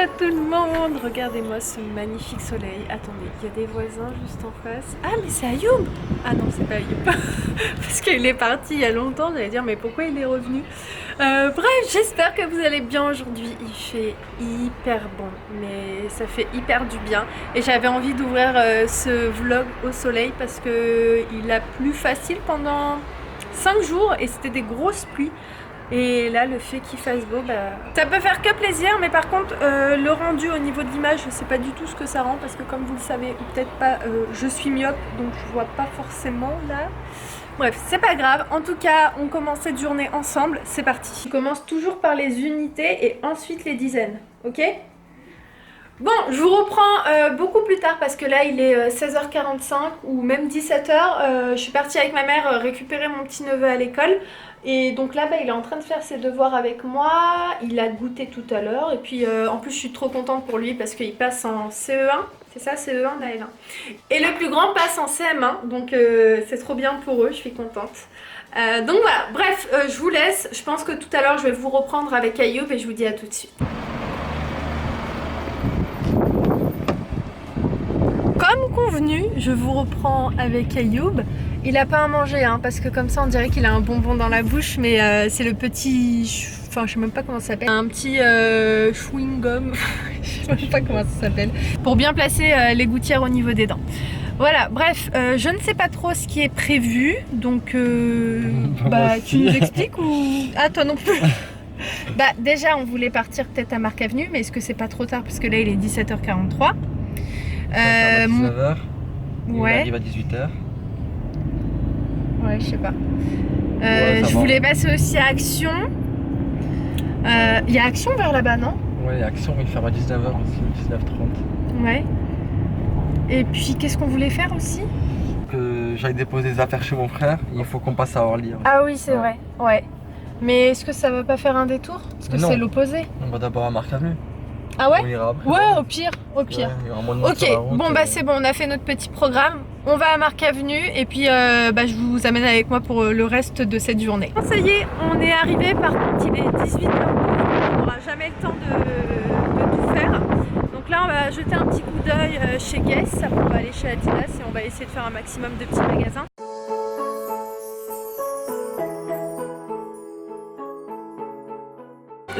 Hello tout le monde. Regardez-moi ce magnifique soleil. Attendez, il y a des voisins juste en face. Ah mais c'est Ayoub. Ah non, c'est pas Ayoub. Parce qu'il est parti il y a longtemps. J'allais dire mais pourquoi il est revenu. Bref, j'espère que vous allez bien aujourd'hui. Il fait hyper bon, mais ça fait hyper du bien. Et j'avais envie d'ouvrir ce vlog au soleil parce que il a plu facile pendant 5 jours et c'était des grosses pluies. Et là, le fait qu'il fasse beau, bah, ça peut faire que plaisir, mais par contre, le rendu au niveau de l'image, je sais pas du tout ce que ça rend, parce que comme vous le savez, ou peut-être pas, je suis myope, donc je vois pas forcément là. Bref, c'est pas grave. En tout cas, on commence cette journée ensemble, c'est parti. On commence toujours par les unités et ensuite les dizaines, ok ? Bon, je vous reprends beaucoup plus tard parce que là il est 16h45 ou même 17h. Je suis partie avec ma mère récupérer mon petit neveu à l'école. Et donc là, il est en train de faire ses devoirs avec moi. Il a goûté tout à l'heure. Et puis en plus, je suis trop contente pour lui parce qu'il passe en CE1. C'est ça, CE1, Naël. Et le plus grand passe en CM1. Donc c'est trop bien pour eux, je suis contente. Donc voilà, bref, je vous laisse. Je pense que tout à l'heure, je vais vous reprendre avec Ayoub et je vous dis à tout de suite. Comme convenu, je vous reprends avec Ayoub. Il a pas à manger hein, parce que comme ça on dirait qu'il a un bonbon dans la bouche, mais c'est le petit, enfin je sais même pas comment ça s'appelle, un petit chewing gum, je sais même pas comment ça s'appelle, pour bien placer les gouttières au niveau des dents. Voilà, bref, je ne sais pas trop ce qui est prévu, donc tu nous expliques ou... Ah toi non plus. Bah déjà on voulait partir peut-être à Marc Avenue, mais est-ce que c'est pas trop tard parce que là il est 17h43. À 19h, ouais. Il arrive à 18h. Ouais, je sais pas. Ouais, je voulais passer aussi à Action. Il y a Action vers là-bas, non? Ouais, Action, il ferme à 19h aussi, 19h30. Ouais. Et puis, qu'est-ce qu'on voulait faire aussi? Que j'aille déposer des affaires chez mon frère, il faut qu'on passe à Orly. Hein. Ah oui, c'est vrai. Ouais. Mais est-ce que ça va pas faire un détour? Parce que c'est l'opposé. On va d'abord à Marc Avenue. Ah ouais? On ira après. Ouais, au pire. Au pire. Ouais, il y aura moins de monde ok, sur la route, bon bah c'est bon, on a fait notre petit programme. On va à Marc Avenue et puis je vous amène avec moi pour le reste de cette journée. Ça y est, on est arrivé. Par contre, il est 18h12, on n'aura jamais le temps de tout faire. Donc là, on va jeter un petit coup d'œil chez Guess. Après, on va aller chez Adidas et on va essayer de faire un maximum de petits magasins.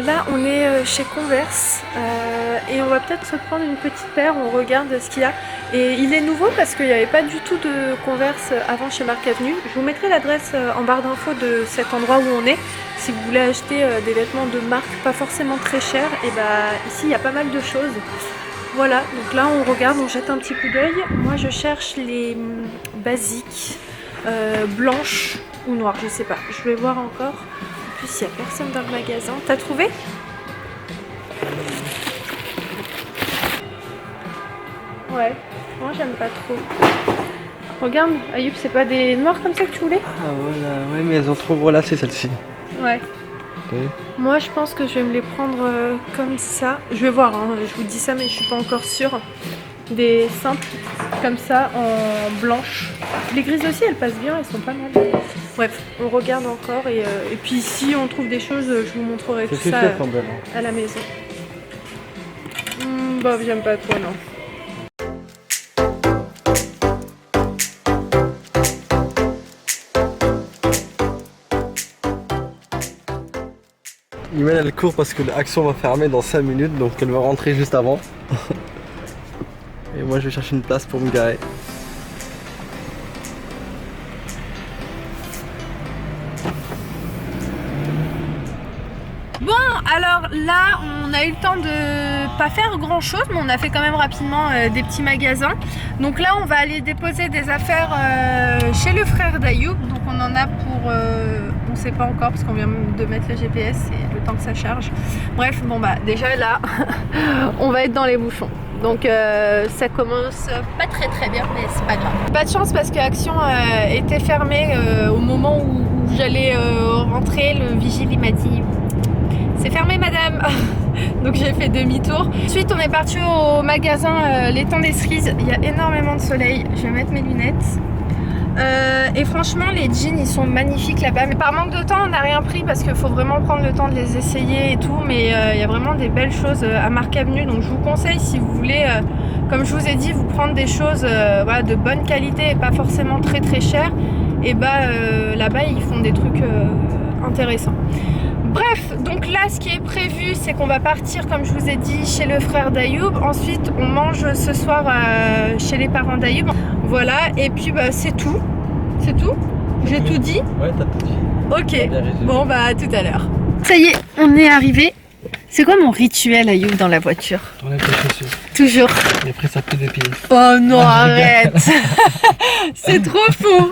Là on est chez Converse et on va peut-être se prendre une petite paire, on regarde ce qu'il y a. Et il est nouveau parce qu'il n'y avait pas du tout de Converse avant chez Marc Avenue. Je vous mettrai l'adresse en barre d'infos de cet endroit où on est. Si vous voulez acheter des vêtements de marque pas forcément très chers, et ici il y a pas mal de choses. Voilà, donc là on regarde, on jette un petit coup d'œil. Moi je cherche les basiques, blanches ou noires, je sais pas. Je vais voir encore. En plus, il n'y a personne dans le magasin. T'as trouvé? Ouais, moi j'aime pas trop. Regarde, Ayoub, c'est pas des noirs comme ça que tu voulais? Ah voilà, ouais, mais elles ont trop relâché celles-ci. Ouais. Okay. Moi je pense que je vais me les prendre comme ça. Je vais voir, hein, je vous dis ça, mais je suis pas encore sûre. Des simples, comme ça, en blanche. Les grises aussi, elles passent bien, elles sont pas mal. Bref, on regarde encore et puis si on trouve des choses, je vous montrerai tout ça à la maison. J'aime pas toi, non. Imen elle court parce que l'Action va fermer dans 5 minutes, donc elle va rentrer juste avant. Et moi je vais chercher une place pour me garer. Bon, alors là, on a eu le temps de pas faire grand chose, mais on a fait quand même rapidement des petits magasins. Donc là, on va aller déposer des affaires chez le frère d'Ayoub. Donc on en a pour, on sait pas encore parce qu'on vient de mettre le GPS et le temps que ça charge. Bref, déjà là, on va être dans les bouchons. Donc ça commence pas très bien, mais c'est pas grave. Pas de chance parce que Action était fermée au moment où j'allais rentrer. Le vigile il m'a dit c'est fermé madame. Donc j'ai fait demi-tour. Ensuite on est parti au magasin Les Temps des Cerises. Il y a énormément de soleil. Je vais mettre mes lunettes. Et franchement les jeans ils sont magnifiques là-bas. Mais par manque de temps on n'a rien pris parce qu'il faut vraiment prendre le temps de les essayer et tout. Mais il y a vraiment des belles choses à Marc Avenue. Donc je vous conseille si vous voulez, comme je vous ai dit, vous prendre des choses voilà, de bonne qualité et pas forcément très très chères. Et là-bas ils font des trucs intéressants. Bref, donc là ce qui est prévu c'est qu'on va partir comme je vous ai dit chez le frère d'Ayoub. Ensuite on mange ce soir chez les parents d'Ayoub. Voilà, et puis c'est tout. C'est tout? J'ai tout dit? Ouais, t'as tout dit. Ok, bon bah à tout à l'heure. Ça y est, on est arrivé. C'est quoi mon rituel Ayoub dans la voiture? Tourner tes chaussures. Toujours. Et après ça pue des pieds. Oh non, arrête. C'est trop faux.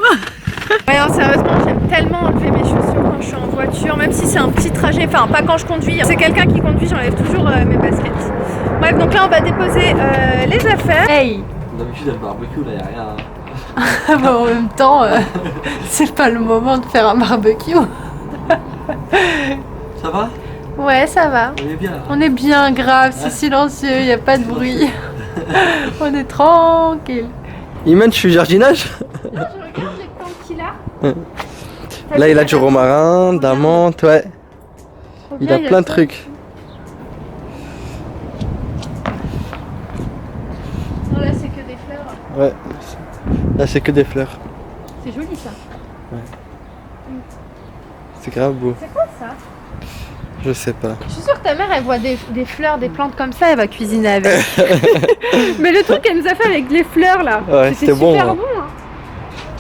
Ouais, non, sérieusement, j'aime tellement enlever mes chaussures quand je suis en voiture, même si c'est un petit trajet, enfin pas quand je conduis. C'est quelqu'un qui conduit, j'enlève toujours mes baskets. Bref, donc là on va déposer les affaires. Hey. D'habitude, le barbecue, là, y'a rien. Bah, en même temps, c'est pas le moment de faire un barbecue. Ça va? Ouais, ça va. On est bien là. On est bien, grave, c'est silencieux, il n'y a pas de bruit. On est tranquille. Iman, tu fais jardinage? Non, je regarde les plantes qu'il a. Là, il a du romarin, d'amande, ouais. Il a plein de trucs. Non, là, c'est que des fleurs. Ouais. Là, c'est que des fleurs. C'est joli ça. C'est grave beau. C'est quoi ça? Je sais pas. Je suis sûre que ta mère elle voit des fleurs, des plantes comme ça, elle va cuisiner avec. Mais le truc qu'elle nous a fait avec les fleurs là, ouais, c'était bon. Super hein. bon. Hein.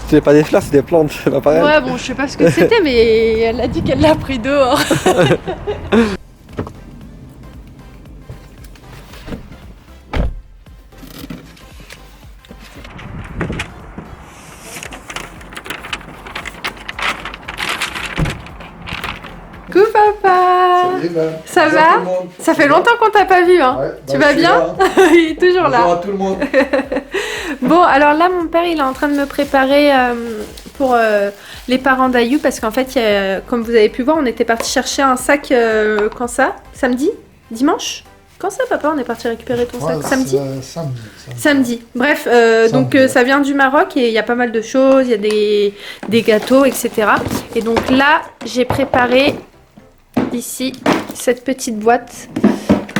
C'était pas des fleurs, c'est des plantes, c'est pas pareil. Ouais, bon, je sais pas ce que c'était, mais elle a dit qu'elle l'a pris dehors. Coucou papa. Salut, man. Ça Bonjour va? tout le monde. Ça fait longtemps qu'on t'a pas vu, hein. Ouais, Tu bah, vas je suis bien? là. Il est toujours Bonjour là. à tout le monde. Bon, alors là, mon père, il est en train de me préparer pour les parents d'Ayoub parce qu'en fait, comme vous avez pu voir, on était parti chercher un sac quand ça? Samedi? Dimanche? Quand ça, papa, on est parti récupérer ton sac? Samedi? Samedi. Samedi. Bref, donc ouais. ça vient du Maroc et il y a pas mal de choses, il y a des gâteaux, etc. Et donc là, j'ai préparé ici cette petite boîte.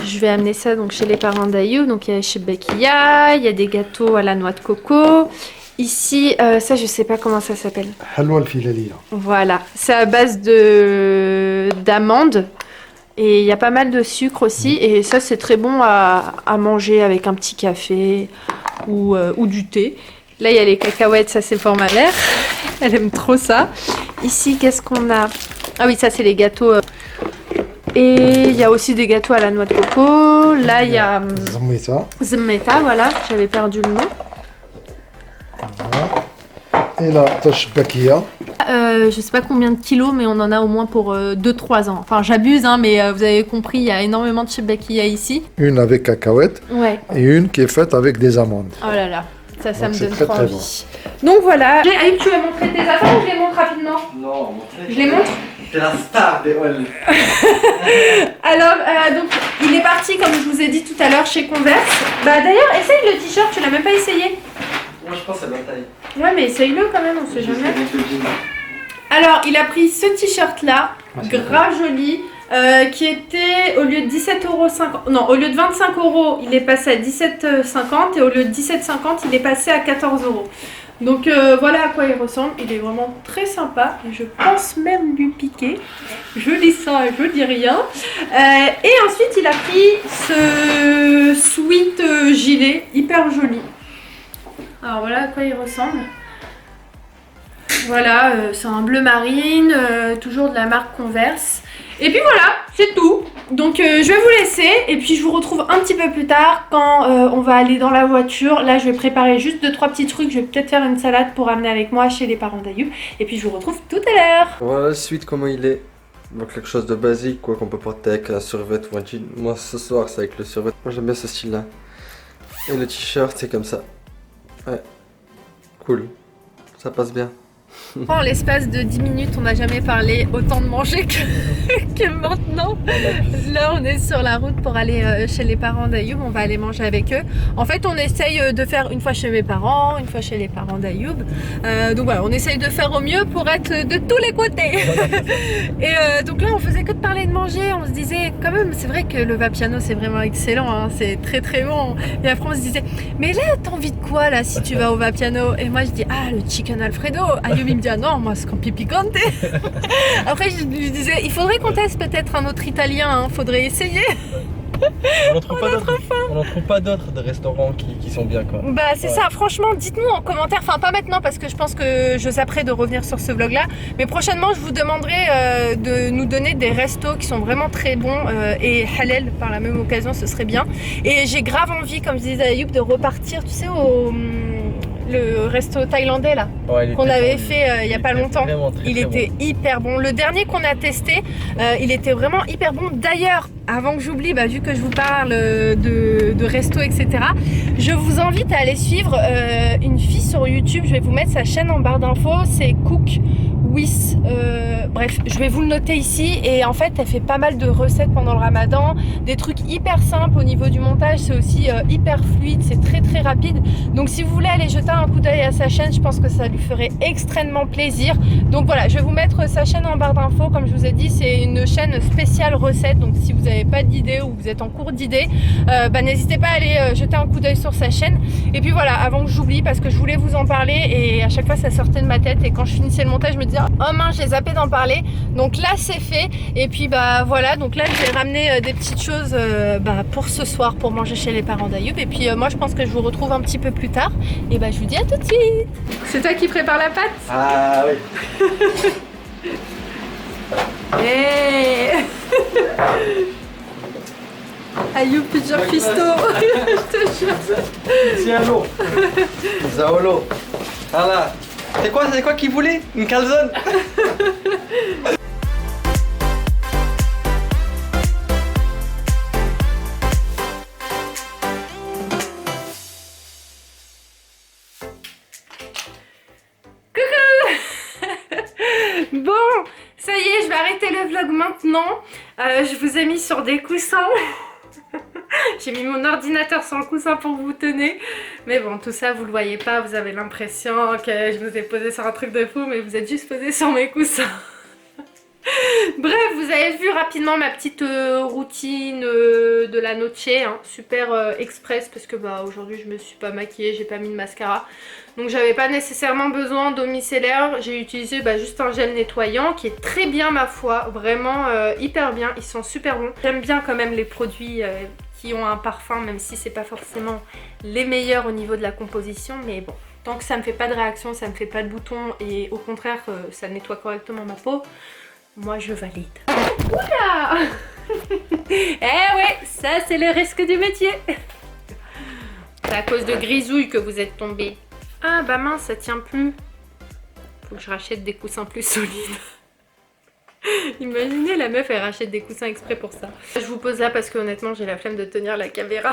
Je vais amener ça donc chez les parents d'Ayoub. Donc il y a chez Bekia, il y a des gâteaux à la noix de coco. Ici, ça je sais pas comment ça s'appelle. Halwa al-Filaliya. Voilà, c'est à base d'amandes. Et il y a pas mal de sucre aussi. Et ça c'est très bon à manger avec un petit café ou du thé. Là il y a les cacahuètes, ça c'est pour ma mère. Elle aime trop ça. Ici qu'est-ce qu'on a? Ah oui, ça c'est les gâteaux. Et il y a aussi des gâteaux à la noix de coco. Là, il y a Zemmeta, voilà, j'avais perdu le nom. Voilà. Et là, Tosh Bakia. Je sais pas combien de kilos, mais on en a au moins pour 2-3 ans. Enfin, j'abuse, hein, mais vous avez compris, il y a énormément de Chebakia ici. Une avec cacahuètes Ouais. et une qui est faite avec des amandes. Oh là là, ça Donc, me c'est donne très, trop très envie. Donc voilà. Ayoub, tu veux montrer tes affaires ou je les montre rapidement? Non, Je les montre. T'es la star des halls. Alors, donc, il est parti, comme je vous ai dit tout à l'heure, chez Converse. Bah d'ailleurs, essaye le t-shirt, tu l'as même pas essayé. Moi, je pense que c'est ma taille. Ouais, mais essaye-le quand même, on sait jamais. Avec le jean. Alors, il a pris ce t-shirt là, Ouais, c'est grave joli, qui était au lieu de 17,50 €, non, au lieu de 25 €, il est passé à 17,50 € et au lieu de 17,50 €, il est passé à 14 €. Donc voilà à quoi il ressemble, il est vraiment très sympa et je pense même lui piquer. Je dis ça et je dis rien. Et ensuite, il a pris ce sweat gilet hyper joli. Alors voilà à quoi il ressemble. Voilà, c'est un bleu marine, toujours de la marque Converse. Et puis voilà, c'est tout. Donc je vais vous laisser et puis je vous retrouve un petit peu plus tard quand on va aller dans la voiture. Là, je vais préparer juste 2-3 petits trucs. Je vais peut-être faire une salade pour amener avec moi chez les parents d'Ayoub. Et puis je vous retrouve tout à l'heure. Voilà le suite comment il est. Donc quelque chose de basique quoi qu'on peut porter avec un survêt ou un jean. Moi ce soir c'est avec le survêt. Moi j'aime bien ce style là. Et le t-shirt c'est comme ça. Ouais. Cool. Ça passe bien. En l'espace de 10 minutes, on n'a jamais parlé autant de manger que maintenant. Là, on est sur la route pour aller chez les parents d'Ayoub. On va aller manger avec eux. En fait, on essaye de faire une fois chez mes parents, une fois chez les parents d'Ayoub. Donc voilà, on essaye de faire au mieux pour être de tous les côtés. Et donc là, on faisait que de parler de manger. On se disait, quand même, c'est vrai que le Vapiano, c'est vraiment excellent. Hein, c'est très très bon. Et après, on se disait, mais là, t'as envie de quoi là si tu vas au Vapiano? Et moi, je dis, ah, le chicken Alfredo. Ayoub, il me dit, ah non, moi, scampi picante. Après, je lui disais, il faudrait qu'on teste peut-être un autre italien, hein, faudrait essayer. On n'en trouve pas d'autres de restaurants qui sont bien quoi. Bah c'est ça, franchement dites-nous en commentaire, enfin pas maintenant parce que je pense que je zapperai de revenir sur ce vlog là, mais prochainement je vous demanderai de nous donner des restos qui sont vraiment très bons et halal par la même occasion, ce serait bien. Et j'ai grave envie, comme je disais à Ayoub, de repartir, tu sais, le resto thaïlandais là, qu'on avait fait il y a pas longtemps. Il était hyper bon. Le dernier qu'on a testé, il était vraiment hyper bon. D'ailleurs, avant que j'oublie, vu que je vous parle de resto, etc., je vous invite à aller suivre une fille sur YouTube. Je vais vous mettre sa chaîne en barre d'infos. C'est Cook with. Bref, je vais vous le noter ici. Et en fait, elle fait pas mal de recettes pendant le Ramadan, des trucs hyper simples au niveau du montage. C'est aussi hyper fluide, c'est très très rapide. Donc, si vous voulez aller jeter un coup d'œil à sa chaîne, je pense que ça lui ferait extrêmement plaisir. Donc voilà, je vais vous mettre sa chaîne en barre d'infos. Comme je vous ai dit, c'est une chaîne spéciale recettes. Donc, si vous n'avez pas d'idée ou vous êtes en cours d'idées, n'hésitez pas à aller jeter un coup d'œil sur sa chaîne. Et puis voilà, avant que j'oublie, parce que je voulais vous en parler et à chaque fois ça sortait de ma tête, et quand je finissais le montage je me disais oh mince, j'ai zappé d'en parler. Donc là c'est fait. Et puis voilà, donc là je vais ramener des petites choses pour ce soir, pour manger chez les parents d'Ayoub. Et puis moi je pense que je vous retrouve un petit peu plus tard. Et je vous dis à tout de suite. C'est toi qui prépare la pâte? Ah oui. Hey Ayoub Pidger Fisto. Je te jure. Tiens l'eau. Zaolo. Voilà. C'est quoi qu'il voulait? Une calzone. Bon, ça y est, je vais arrêter le vlog maintenant. Je vous ai mis sur des coussins. J'ai mis mon ordinateur sur le coussin pour que vous tenez. Mais bon, tout ça, vous le voyez pas. Vous avez l'impression que je vous ai posé sur un truc de fou, mais vous êtes juste posé sur mes coussins. Bref, vous avez vu rapidement ma petite routine de la noche, hein, super express, parce que aujourd'hui je me suis pas maquillée, j'ai pas mis de mascara. Donc j'avais pas nécessairement besoin d'eau micellaire. J'ai utilisé juste un gel nettoyant qui est très bien ma foi, vraiment hyper bien, ils sont super bons. J'aime bien quand même les produits qui ont un parfum, même si c'est pas forcément les meilleurs au niveau de la composition, mais bon. Tant que ça me fait pas de réaction, ça me fait pas de boutons et au contraire ça nettoie correctement ma peau, moi je valide. Oula. Eh ouais, ça c'est le risque du métier. C'est à cause de grisouille que vous êtes tombé. Ah bah mince, ça tient plus. Faut que je rachète des coussins plus solides. Imaginez, la meuf elle rachète des coussins exprès pour ça. Je vous pose là parce que honnêtement j'ai la flemme de tenir la caméra.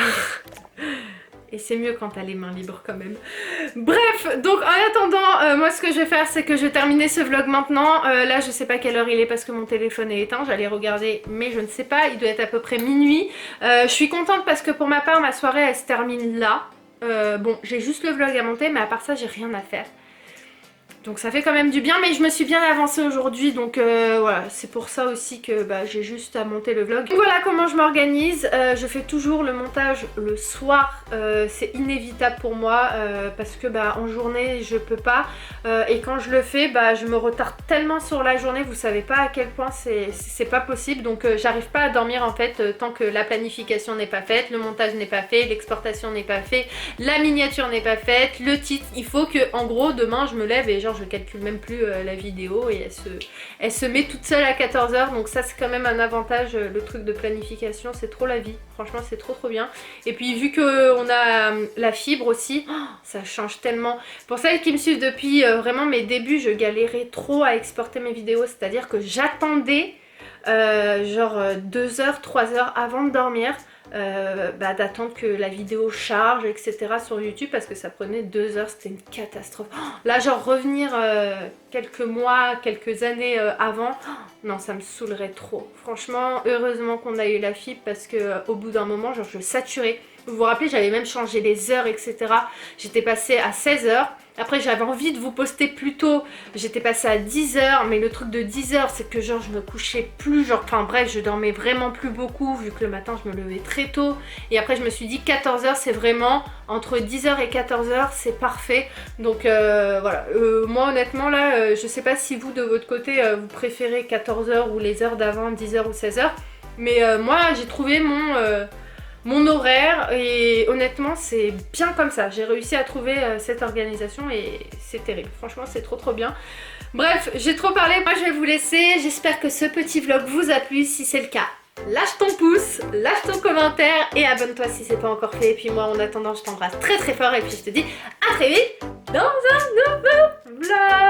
Et c'est mieux quand t'as les mains libres quand même. Bref, donc en attendant, moi ce que je vais faire c'est que je vais terminer ce vlog maintenant. Là je sais pas quelle heure il est parce que mon téléphone est éteint. J'allais regarder mais je ne sais pas, il doit être à peu près minuit. Je suis contente parce que pour ma part ma soirée elle se termine là. Bon, j'ai juste le vlog à monter mais à part ça j'ai rien à faire. Donc ça fait quand même du bien, mais je me suis bien avancée aujourd'hui, donc voilà, c'est pour ça aussi que j'ai juste à monter le vlog. Donc voilà comment je m'organise, je fais toujours le montage le soir, c'est inévitable pour moi, parce que en journée je peux pas, et quand je le fais, je me retarde tellement sur la journée, vous savez pas à quel point c'est pas possible, donc j'arrive pas à dormir en fait tant que la planification n'est pas faite, le montage n'est pas fait, l'exportation n'est pas fait, la miniature n'est pas faite, le titre, il faut que en gros demain je me lève et genre je calcule même plus la vidéo et elle se met toute seule à 14 h, donc ça c'est quand même un avantage, le truc de planification, c'est trop la vie, franchement c'est trop bien. Et puis vu qu'on a la fibre aussi, ça change tellement. Pour celles qui me suivent depuis vraiment mes débuts, je galérais trop à exporter mes vidéos, c'est à dire que j'attendais genre 2 h, 3 h avant de dormir d'attendre que la vidéo charge, etc. sur YouTube parce que ça prenait 2 heures, c'était une catastrophe. Oh, là, genre revenir quelques mois, quelques années avant, non, ça me saoulerait trop. Franchement, heureusement qu'on a eu la fibre parce que au bout d'un moment, genre je saturais. Vous vous rappelez, j'avais même changé les heures, etc. J'étais passée à 16 heures. Après, j'avais envie de vous poster plus tôt. J'étais passée à 10 heures. Mais le truc de 10 heures, c'est que genre, je me couchais plus. Genre, enfin bref, je dormais vraiment plus beaucoup. Vu que le matin, je me levais très tôt. Et après, je me suis dit 14 heures, c'est vraiment entre 10 heures et 14 heures, c'est parfait. Donc voilà. Moi, honnêtement, là, je sais pas si vous, de votre côté, vous préférez 14 heures ou les heures d'avant, 10 heures ou 16 heures. Mais moi, j'ai trouvé mon horaire et honnêtement c'est bien comme ça. J'ai réussi à trouver cette organisation et c'est terrible. Franchement c'est trop bien. Bref, j'ai trop parlé, moi je vais vous laisser. J'espère que ce petit vlog vous a plu. Si c'est le cas, lâche ton pouce, lâche ton commentaire et abonne-toi si c'est pas encore fait. Et puis moi en attendant je t'embrasse très fort et puis je te dis à très vite dans un nouveau vlog.